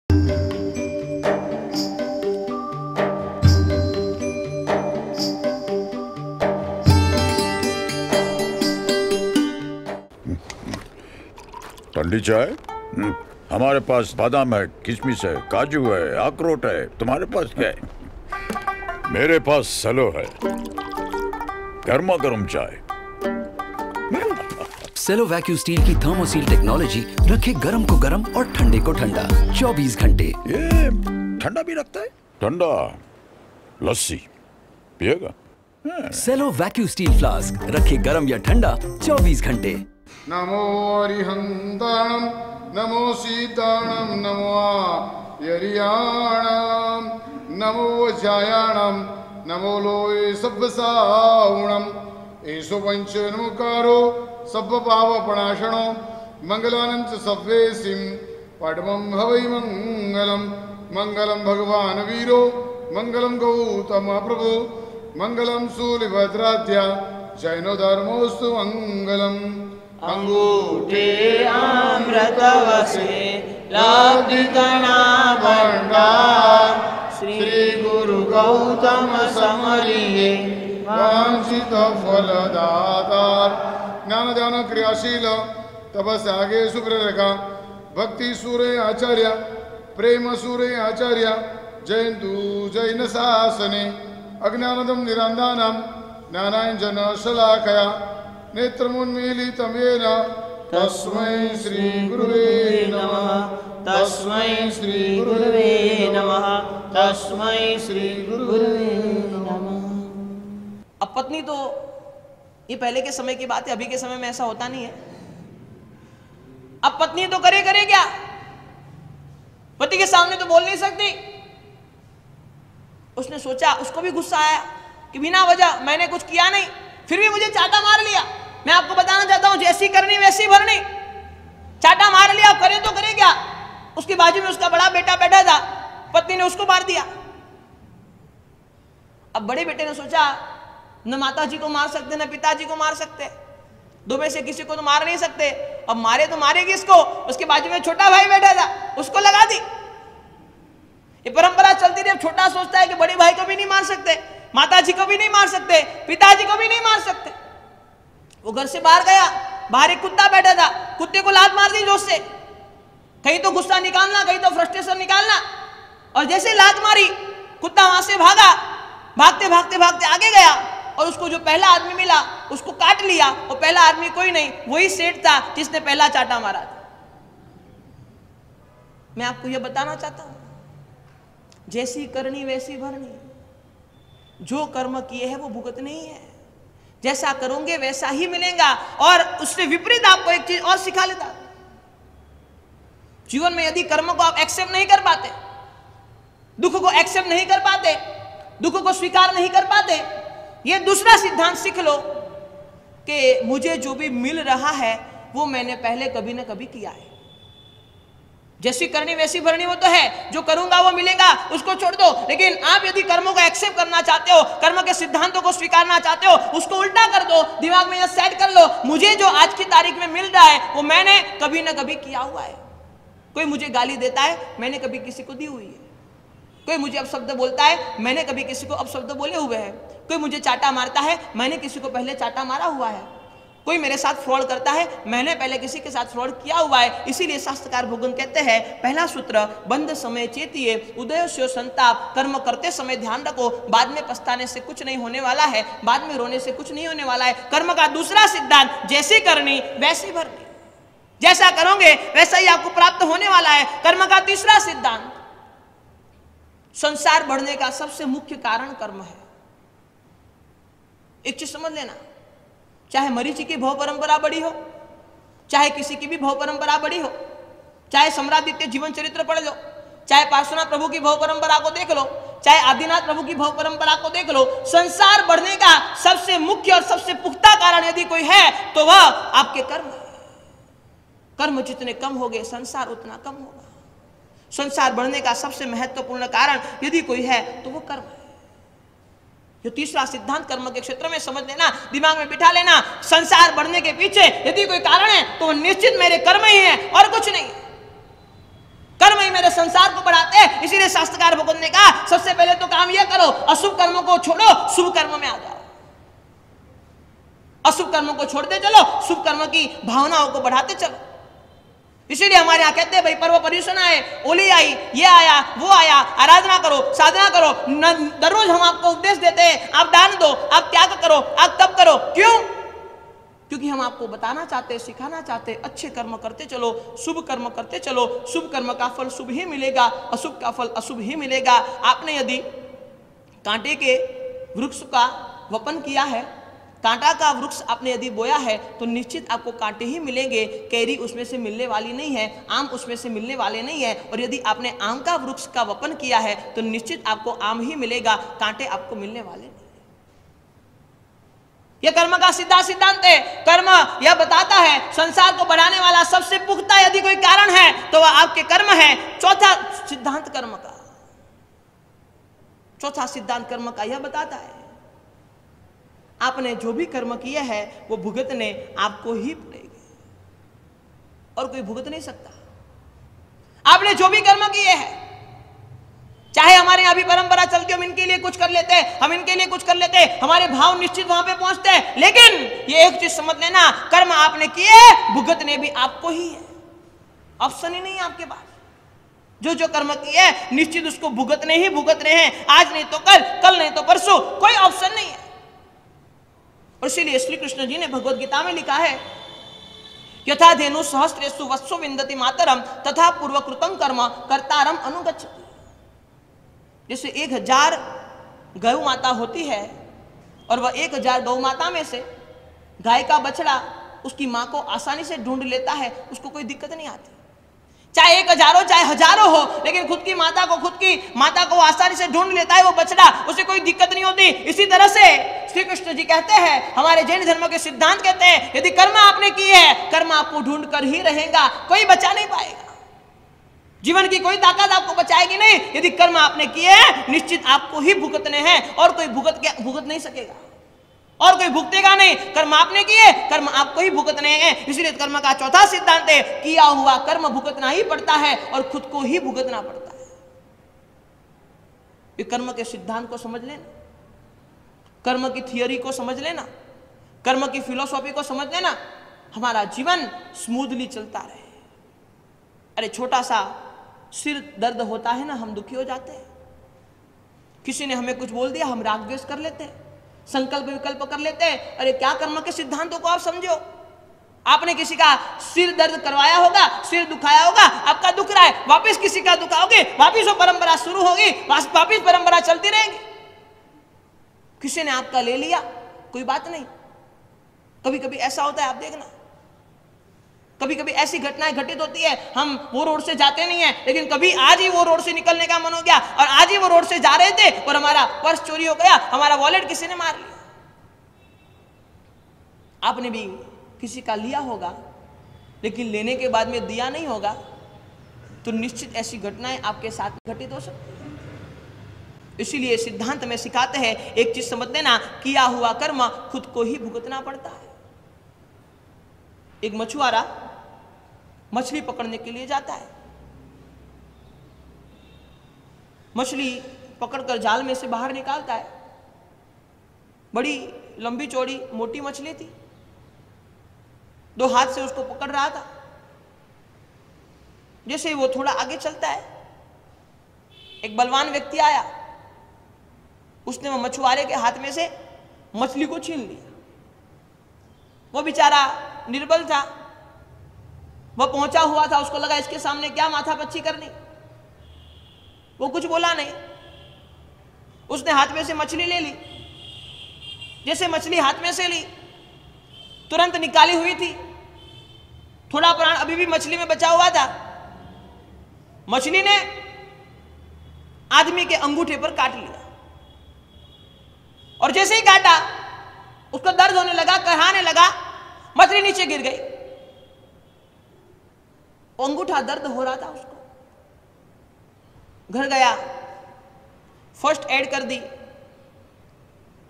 ठंडी चाय? हमारे पास बादाम है, किशमिश है, काजू है, अखरोट है। तुम्हारे पास क्या है? मेरे पास सेलो है, गर्मा गर्म चाय। सेलो वैक्यू स्टील की थर्मोसील टेक्नोलॉजी रखे गर्म को गर्म और ठंडे को ठंडा 24 घंटे। ये ठंडा भी रखता है? ठंडा लस्सी पिएगा? सेलो वैक्यू स्टील फ्लास्क रखे गर्म या ठंडा 24 घंटे। नमो अरिहंताणम, नमो सीताणम, नमो यरियाणम, नमो जायाणम, नमो लोय सब्बसावणम। एषो पंच नमकारो सब्ब पाव प्रणाशनो मंगलानंच सव्वेसिम पद्मं भवै मंगलम। मंगलम भगवान वीरो, मंगलम गौतम प्रभु, मंगलम शूलिभद्राध्या, जैनो धर्मोस्तु मंगलम। अंगूठे अमृतवसे लब्धिकणा भंडार, श्री गुरु गौतम समरिये वांछित फलदातार। ज्ञान ध्यान क्रियाशील तपस्यागे सुप्रेरका, भक्ति सूरे आचार्य, प्रेम सूरे आचार्य, जयंतु जैन शासने। अज्ञानदम निरांधानम ज्ञानांजन शलाकया, नेत्रमुन्मीलितं येन तस्मै श्री गुरुवे नमः, तस्मै श्री गुरुवे नमः, तस्मै श्री गुरुवे नमः। अब पत्नी तो, ये पहले के समय की बात है, अभी के समय में ऐसा होता नहीं है। अब पत्नी तो करे क्या, पति के सामने तो बोल नहीं सकती। उसने सोचा, उसको भी गुस्सा आया कि बिना वजह मैंने कुछ किया नहीं, फिर भी मुझे चाटा मार लिया। मैं आपको बताना चाहता हूं, जैसी करनी वैसी भरनी। चाटा मार लिया, करे तो करे क्या। उसके बाजू में उसका बड़ा बेटा बैठा था, पत्नी ने उसको मार दिया। अब बड़े बेटे ने सोचा, न माता जी को मार सकते, न पिताजी को मार सकते, दो में से किसी को तो मार नहीं सकते। अब मारे तो मारेगी इसको। उसके बाजू में छोटा भाई बैठा था, उसको लगा दी। ये परंपरा चलती रही। अब छोटा सोचता है कि बड़े भाई को भी नहीं मार सकते, माता जी को भी नहीं मार सकते, पिताजी को भी नहीं मार सकते। वो घर से बाहर गया, बाहर एक कुत्ता बैठा था, कुत्ते को लात मार दी जोर से। कहीं तो गुस्सा निकालना, कहीं तो फ्रस्ट्रेशन निकालना। और जैसे लात मारी, कुत्ता वहां से भागा। भागते भागते भागते आगे गया और उसको जो पहला आदमी मिला उसको काट लिया। और पहला आदमी कोई नहीं, वही सेठ था जिसने पहला चाटा मारा था। मैं आपको यह बताना चाहता हूं, जैसी करनी वैसी भरनी। जो कर्म किए हैं वो भुगतने ही है। जैसा करोगे वैसा ही मिलेगा। और उससे विपरीत आपको एक चीज और सिखा लेता, जीवन में यदि कर्म को आप एक्सेप्ट नहीं कर पाते, दुख को एक्सेप्ट नहीं कर पाते, दुख को स्वीकार नहीं कर पाते, ये दूसरा सिद्धांत सीख लो कि मुझे जो भी मिल रहा है वो मैंने पहले कभी ना कभी किया है। जैसी करनी वैसी भरनी, वो तो है, जो करूंगा वो मिलेगा, उसको छोड़ दो। लेकिन आप यदि कर्मों को एक्सेप्ट करना चाहते हो, कर्म के सिद्धांतों को स्वीकारना चाहते हो, उसको उल्टा कर दो। दिमाग में यह सेट कर लो, मुझे जो आज की तारीख में मिल रहा है वो मैंने कभी ना कभी किया हुआ है। कोई मुझे गाली देता है, मैंने कभी किसी को दी हुई है। कोई मुझे अपशब्द बोलता है, मैंने कभी किसी को अपशब्द बोले हुए हैं। कोई मुझे चाटा मारता है, मैंने किसी को पहले चाटा मारा हुआ है। कोई मेरे साथ फ्रॉड करता है, मैंने पहले किसी के साथ फ्रॉड किया हुआ है। इसीलिए शास्त्रकार भगवान कहते हैं, पहला सूत्र, बंद समय चेतिए, उदय से संताप। कर्म करते समय ध्यान रखो, बाद में पछताने से कुछ नहीं होने वाला है, बाद में रोने से कुछ नहीं होने वाला है। कर्म का दूसरा सिद्धांत, जैसी करनी वैसी भरनी। जैसा करोगे वैसा ही आपको प्राप्त होने वाला है। कर्म का तीसरा सिद्धांत, संसार बढ़ने का सबसे मुख्य कारण कर्म है। एक चीज समझ लेना, चाहे मरीचि की भव परंपरा बड़ी हो, चाहे किसी की भी भव परंपरा बड़ी हो, चाहे सम्रादित्य जीवन चरित्र पढ़ लो, चाहे पार्श्वनाथ प्रभु की भव परंपरा को देख लो, चाहे आदिनाथ प्रभु की भव परंपरा को देख लो, संसार बढ़ने का सबसे मुख्य और सबसे पुख्ता कारण यदि कोई है तो वह आपके कर्म है। कर्म जितने कम होंगे संसार उतना कम होगा। संसार बढ़ने का सबसे महत्वपूर्ण कारण यदि कोई है तो वो कर्म है। जो तीसरा सिद्धांत कर्म के क्षेत्र में समझ लेना, दिमाग में बिठा लेना, संसार बढ़ने के पीछे यदि कोई कारण है तो वो निश्चित मेरे कर्म ही है और कुछ नहीं। कर्म ही मेरे संसार को बढ़ाते हैं। इसीलिए शास्त्रकार भगवान ने कहा सबसे पहले तो काम यह करो, अशुभ कर्मों को छोड़ो, शुभ कर्म में आ जाओ। अशुभ कर्मों को छोड़ते चलो, शुभ कर्म की भावनाओं को बढ़ाते चलो। इसीलिए हमारे यहाँ कहते हैं भाई पर्व पर्यूषण आए, होली आई, ये आया, वो आया, आराधना करो, साधना करो। दररोज हम आपको उपदेश देते हैं, आप दान दो, आप त्याग करो, आप तप करो। क्यों? क्योंकि हम आपको बताना चाहते हैं, सिखाना चाहते हैं, अच्छे कर्म करते चलो, शुभ कर्म करते चलो। शुभ कर्म का फल शुभ ही मिलेगा, अशुभ का फल अशुभ ही मिलेगा। आपने यदि कांटे के वृक्ष का वपन किया है, कांटा का वृक्ष आपने यदि बोया है, तो निश्चित आपको कांटे ही मिलेंगे। कैरी उसमें से मिलने वाली नहीं है, आम उसमें से मिलने वाले नहीं है। और यदि आपने आम का वृक्ष का वपन किया है, तो निश्चित आपको आम ही मिलेगा, कांटे आपको मिलने वाले नहीं। यह कर्म का सीधा सिद्धांत है। कर्म यह बताता है संसार को बढ़ाने वाला सबसे पुख्ता यदि कोई कारण है तो वह आपके कर्म है। चौथा सिद्धांत कर्म का, चौथा सिद्धांत कर्म का यह बताता है आपने जो भी कर्म किए हैं वो भुगतने आपको ही पड़ेगा और कोई भुगत नहीं सकता। आपने जो भी कर्म किए हैं, चाहे हमारे यहाँ भी परंपरा चलती है, हम इनके लिए कुछ कर लेते हैं, हम इनके लिए कुछ कर लेते हैं, हमारे भाव निश्चित वहां पे पहुंचते हैं। लेकिन ये एक चीज समझ लेना, कर्म आपने किए, भुगतने भी आपको ही है। ऑप्शन ही नहीं है आपके पास। जो जो कर्म किए निश्चित उसको भुगतने ही भुगतने हैं। आज नहीं तो कल नहीं तो परसों, कोई ऑप्शन नहीं है। और इसीलिए श्री कृष्ण जी ने भगवत गीता में लिखा है, यथा धेनु सहस्रेषु वत्सो विन्दति मातरम तथा पूर्वकृतम कर्म कर्तारम अनुगच्छति। जैसे 1000 गौ माता होती है और वह 1000 गौ माता में से गाय का बछड़ा उसकी मां को आसानी से ढूंढ लेता है, उसको कोई दिक्कत नहीं आती। चाहे 1000 हो चाहे हजारों हो, लेकिन खुद की माता को आसानी से ढूंढ लेता है वो बछड़ा, उसे कोई दिक्कत नहीं होती। इसी तरह से श्री कृष्ण जी कहते हैं, हमारे जैन धर्म के सिद्धांत कहते हैं, यदि कर्म आपने की है, कर्म आपको ढूंढ कर ही रहेगा, कोई बचा नहीं पाएगा। जीवन की कोई ताकत आपको बचाएगी नहीं। यदि कर्म आपने किए हैं, निश्चित आपको ही भुगतने हैं और कोई भुगत नहीं सकेगा और कोई भुगतेगा नहीं। कर्म आपने किए, कर्म आपको ही भुगतने हैं। इसलिए कर्म का चौथा सिद्धांत है, किया हुआ कर्म भुगतना ही पड़ता है और खुद को ही भुगतना पड़ता है। ये कर्म के सिद्धांत को समझ लेना, कर्म की थियोरी को समझ लेना, कर्म की फिलोसॉफी को समझ लेना, हमारा जीवन स्मूथली चलता रहे। अरे छोटा सा सिर दर्द होता है ना, हम दुखी हो जाते हैं। किसी ने हमें कुछ बोल दिया, हम राग द्वेष कर लेते हैं, संकल्प विकल्प कर लेते हैं। अरे क्या कर्म के सिद्धांतों को आप समझो। आपने किसी का सिर दर्द करवाया होगा, सिर दुखाया होगा, आपका दुख रहा है, वापस किसी का दुखाओगे, वापस वो परंपरा शुरू होगी, वापस परंपरा चलती रहेगी। किसी ने आपका ले लिया, कोई बात नहीं। कभी कभी ऐसा होता है, आप देखना, कभी कभी ऐसी घटनाएं घटित होती है, हम वो रोड से जाते नहीं है, लेकिन कभी आज ही वो रोड से निकलने का मन हो गया और आज ही वो रोड से जा रहे थे और हमारा पर्स चोरी हो गया, हमारा वॉलेट किसी ने मार लिया। आपने भी किसी का लिया होगा, लेकिन लेने के बाद में दिया नहीं होगा, तो निश्चित ऐसी घटनाएं आपके साथ घटित हो सकती है। इसीलिए सिद्धांत में सिखाते हैं, एक चीज समझ लेना, किया हुआ कर्म खुद को ही भुगतना पड़ता है। एक मछुआरा मछली पकड़ने के लिए जाता है। मछली पकड़कर जाल में से बाहर निकालता है। बड़ी लंबी चौड़ी मोटी मछली थी, 2 हाथ से उसको पकड़ रहा था। जैसे ही वो थोड़ा आगे चलता है, एक बलवान व्यक्ति आया, उसने वो मछुआरे के हाथ में से मछली को छीन लिया। वो बेचारा निर्बल था, वह पहुंचा हुआ था, उसको लगा इसके सामने क्या माथापच्ची करनी। वो कुछ बोला नहीं, उसने हाथ में से मछली ले ली। जैसे मछली हाथ में से ली, तुरंत निकाली हुई थी, थोड़ा प्राण अभी भी मछली में बचा हुआ था। मछली ने आदमी के अंगूठे पर काट लिया और जैसे ही काटा, उसको दर्द होने लगा, कराने लगा, मछली नीचे गिर गई। अंगूठा दर्द हो रहा था उसको। घर गया, फर्स्ट एड कर दी,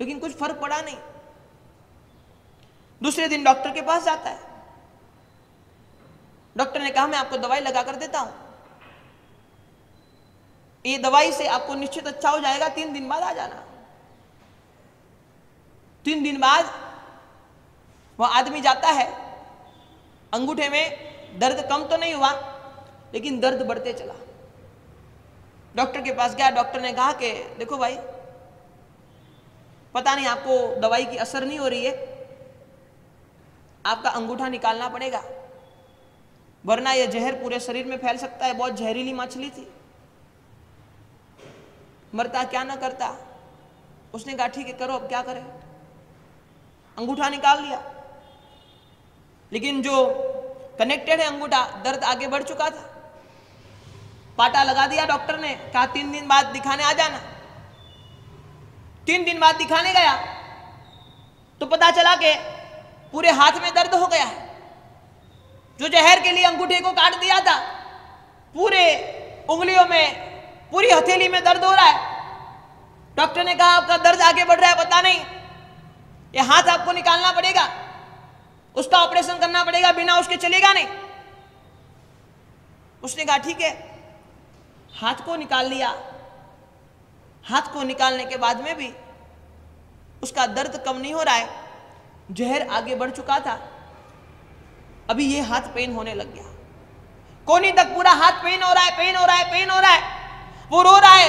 लेकिन कुछ फर्क पड़ा नहीं। दूसरे दिन डॉक्टर के पास जाता है। डॉक्टर ने कहा, मैं आपको दवाई लगा कर देता हूं, ये दवाई से आपको निश्चित अच्छा हो जाएगा, 3 दिन बाद आ जाना। 3 दिन बाद वह आदमी जाता है, अंगूठे में दर्द कम तो नहीं हुआ लेकिन दर्द बढ़ते चला। डॉक्टर के पास गया, डॉक्टर ने कहा कि देखो भाई, पता नहीं आपको दवाई की असर नहीं हो रही है, आपका अंगूठा निकालना पड़ेगा, वरना यह जहर पूरे शरीर में फैल सकता है। बहुत जहरीली मछली थी, मरता क्या ना करता। उसने कहा ठीक है करो, अब क्या करें। अंगूठा निकाल लिया, लेकिन जो कनेक्टेड है अंगूठा, दर्द आगे बढ़ चुका था। पाटा लगा दिया डॉक्टर ने, कहा 3 दिन बाद दिखाने आ जाना। 3 दिन बाद दिखाने गया तो पता चला कि पूरे हाथ में दर्द हो गया है। जो जहर के लिए अंगूठे को काट दिया था, पूरे उंगलियों में, पूरी हथेली में दर्द हो रहा है। डॉक्टर ने कहा आपका दर्द आगे बढ़ रहा है, पता नहीं, ये हाथ आपको निकालना पड़ेगा, उसका ऑपरेशन करना पड़ेगा, बिना उसके चलेगा नहीं। उसने कहा ठीक है, हाथ को निकाल लिया। हाथ को निकालने के बाद में भी उसका दर्द कम नहीं हो रहा है, जहर आगे बढ़ चुका था। अभी ये हाथ पेन होने लग गया, कोनी तक पूरा हाथ पेन हो रहा है, पेन हो रहा है, पेन हो रहा है। वो रो रहा है,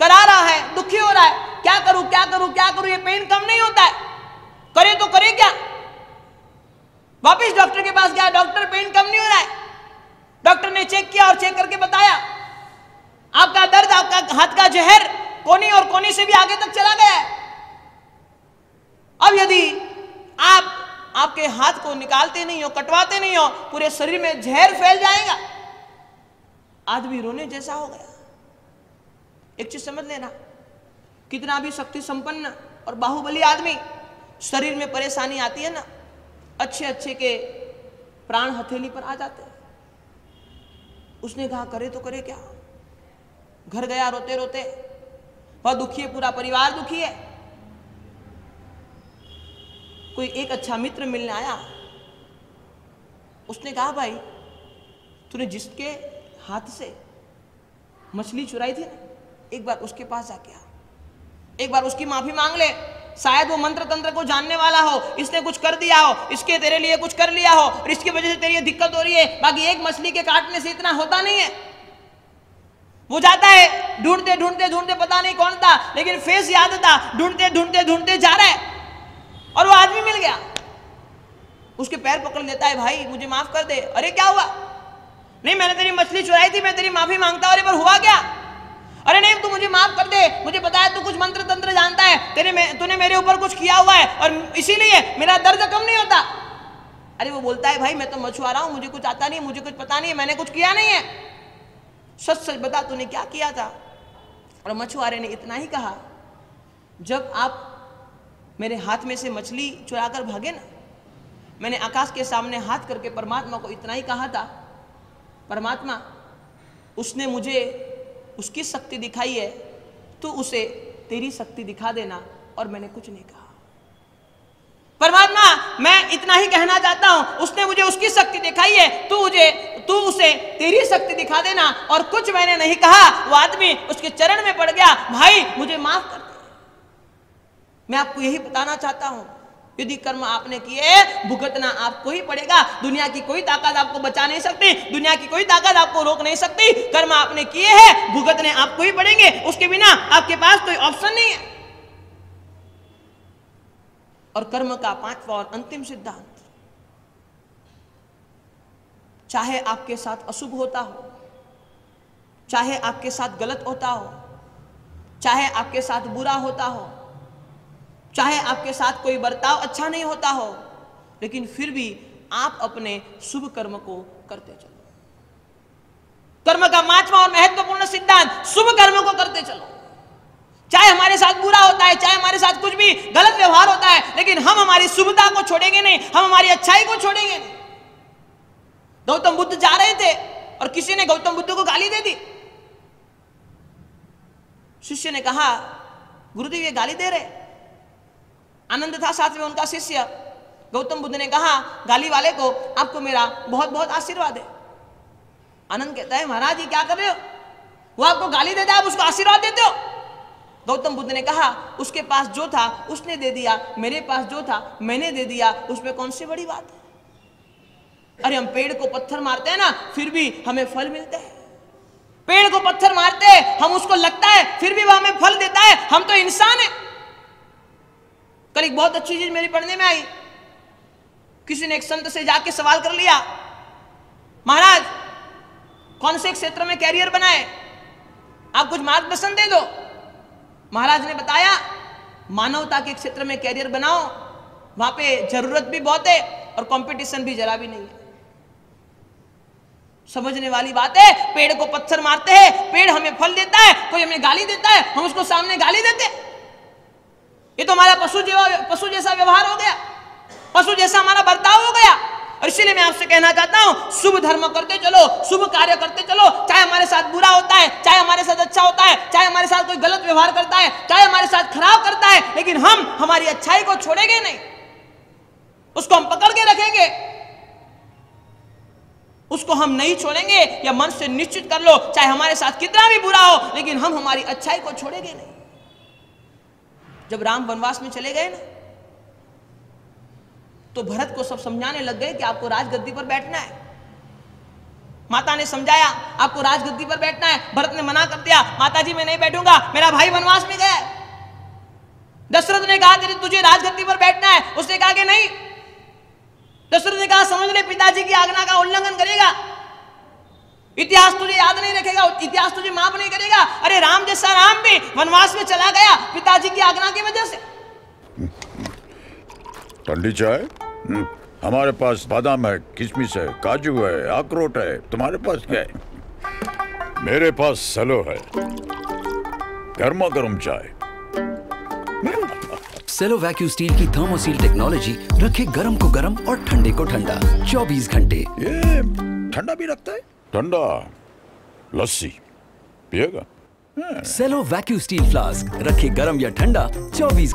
करा रहा है, दुखी हो रहा है, क्या करूं क्या करूं क्या करूं, ये पेन कम नहीं होता है, करे तो करे क्या। वापिस डॉक्टर के पास गया, डॉक्टर पेन कम नहीं हो रहा है। डॉक्टर ने चेक किया और चेक करके बताया आपका दर्द, आपका हाथ का जहर कोनी और कोनी से भी आगे तक चला गया है। अब यदि आप आपके हाथ को निकालते नहीं हो, कटवाते नहीं हो, पूरे शरीर में जहर फैल जाएगा। आदमी रोने जैसा हो गया। एक चीज समझ लेना, कितना भी शक्ति संपन्न और बाहुबली आदमी, शरीर में परेशानी आती है ना, अच्छे अच्छे के प्राण हथेली पर आ जाते हैं। उसने कहा करे तो करे क्या। घर गया रोते रोते, वह दुखी है, पूरा परिवार दुखी है। कोई एक अच्छा मित्र मिलने आया, उसने कहा भाई तूने जिसके हाथ से मछली चुराई थी ना, एक बार उसके पास जाके आ, एक बार उसकी माफी मांग ले। शायद वो मंत्र तंत्र को जानने वाला हो, इसने कुछ कर दिया हो, इसके तेरे लिए कुछ कर लिया हो और इसकी वजह से तेरी ये दिक्कत हो रही है। बाकी एक मछली के काटने से इतना होता नहीं है। वो जाता है, ढूंढते ढूंढते ढूंढते, पता नहीं कौन था, लेकिन फेस याद था, ढूंढते ढूंढते ढूंढते जा रहा है और वो आदमी मिल गया। उसके पैर पकड़ लेता है, भाई मुझे माफ कर दे। अरे क्या हुआ? नहीं मैंने तेरी मछली चुराई थी, मैं तेरी माफी मांगता हूं। अरे पर हुआ क्या? अरे नहीं तू मुझे माफ कर दे, मुझे पता है तू कुछ मंत्र तंत्र जानता है, तूने मेरे ऊपर कुछ किया हुआ है और इसीलिए मेरा दर्द कम नहीं होता। अरे वो बोलता है भाई मैं तो मछुआरा हूं, मुझे कुछ आता नहीं, मुझे कुछ पता नहीं है, मैंने कुछ किया नहीं है, सच सच बता तूने क्या किया था। और मछुआरे ने इतना ही कहा, जब आप मेरे हाथ में से मछली चुरा कर भागे ना, मैंने आकाश के सामने हाथ करके परमात्मा को इतना ही कहा था, परमात्मा उसने मुझे उसकी शक्ति दिखाई है, तू उसे तेरी शक्ति दिखा देना। और मैंने कुछ नहीं कहा। परमात्मा मैं इतना ही कहना चाहता हूं, उसने मुझे उसकी शक्ति दिखाई है, तू उसे तेरी शक्ति दिखा देना। और कुछ मैंने नहीं कहा। वो आदमी उसके चरण में पड़ गया, भाई मुझे माफ कर दे। मैं आपको यही बताना चाहता हूं, यदि कर्म आपने किए भुगतना आपको ही पड़ेगा। दुनिया की कोई ताकत आपको बचा नहीं सकती, दुनिया की कोई ताकत आपको रोक नहीं सकती। कर्म आपने किए हैं, भुगतने आपको ही पड़ेंगे, उसके बिना आपके पास कोई ऑप्शन नहीं है। और कर्म का 5वां और अंतिम सिद्धांत, चाहे आपके साथ अशुभ होता हो, चाहे आपके साथ गलत होता हो, चाहे आपके साथ बुरा होता हो, चाहे आपके साथ कोई बर्ताव अच्छा नहीं होता हो, लेकिन फिर भी आप अपने शुभ कर्म को करते चलो। कर्म का 5वां और महत्वपूर्ण सिद्धांत, शुभ कर्म को करते चलो। चाहे हमारे साथ बुरा होता है, चाहे हमारे साथ कुछ भी गलत व्यवहार होता है, लेकिन हम हमारी शुभता को छोड़ेंगे नहीं, हम हमारी अच्छाई को छोड़ेंगे नहीं। गौतम बुद्ध जा रहे थे और किसी ने गौतम बुद्ध को गाली दे दी। शिष्य ने कहा गुरुदेव ये गाली दे रहे। आनंद था साथ में उनका शिष्य। गौतम बुद्ध ने कहा गाली वाले को आपको मेरा बहुत बहुत आशीर्वाद है। आनंद कहता है महाराज ये क्या कर रहे हो? वो आपको गाली देता है, आप उसको आशीर्वाद देते हो? गौतम बुद्ध ने कहा उसके पास जो था उसने दे दिया, मेरे पास जो था मैंने दे दिया, उसमें कौन सी बड़ी बात है? अरे हम पेड़ को पत्थर मारते हैं ना, फिर भी हमें फल मिलते हैं। पेड़ को पत्थर मारते हैं, हम उसको लगता है, फिर भी वह हमें फल देता है। हम तो इंसान हैं। कल एक बहुत अच्छी चीज मेरी पढ़ने में आई। किसी ने एक संत से जाके सवाल कर लिया, महाराज कौन से क्षेत्र में कैरियर बनाए, आप कुछ मार्गदर्शन दे दो। महाराज ने बताया मानवता के क्षेत्र में कैरियर बनाओ, वहां पे जरूरत भी बहुत है और कंपटीशन भी जरा भी नहीं है। समझने वाली बात है। पेड़ को पत्थर मारते हैं, पेड़ हमें फल देता है, कोई हमें गाली देता है, हम उसको सामने गाली देते हैं। ये तो हमारा पशु जैसा व्यवहार हो गया, पशु जैसा हमारा बर्ताव हो गया। और इसीलिए मैं आपसे कहना चाहता हूं, शुभ धर्म करते चलो, शुभ कार्य करते चलो, चाहे हमारे साथ बुरा होता है, चाहे हमारे साथ अच्छा होता है, चाहे हमारे साथ कोई गलत व्यवहार करता है, चाहे हमारे साथ खराब करता है, लेकिन हम हमारी अच्छाई को छोड़ेंगे नहीं, उसको हम पकड़ के रखेंगे, उसको हम नहीं छोड़ेंगे। या मन से निश्चित कर लो, चाहे हमारे साथ कितना भी बुरा हो, लेकिन हम हमारी अच्छाई को छोड़ेंगे नहीं। जब राम वनवास में चले गए ना, तो भरत को सब समझाने लग गए कि आपको राजगद्दी पर बैठना है। माता ने समझाया आपको राजगद्दी पर बैठना है, भरत ने मना कर दिया, माता जी मैं नहीं बैठूंगा, मेरा भाई वनवास में गया है। दशरथ ने कहा तुझे राजगद्दी पर बैठना है, उसने कहा कि नहीं। दशरथ ने कहा समझ ले पिताजी की आज्ञा का उल्लंघन करेगा, इतिहास तुझे याद नहीं रखेगा, इतिहास तुझे माफ नहीं करेगा। अरे राम जैसा राम भी वनवास में चला गया पिताजी की आज्ञा की वजह से। ठंडी चाय? हमारे पास बादाम है, किशमिश है, काजू है, अखरोट है। तुम्हारे पास क्या है? मेरे पास सलो है, गर्मा गर्म चाय। सेलो वैक्यू स्टील की थर्मोसील टेक्नोलॉजी रखे गर्म को गर्म और ठंडे को ठंडा 24 घंटे। ये ठंडा भी रखता है? ठंडा लस्सी पिएगा? सेलो वैक्यू स्टील फ्लास्क रखे गर्म या ठंडा 24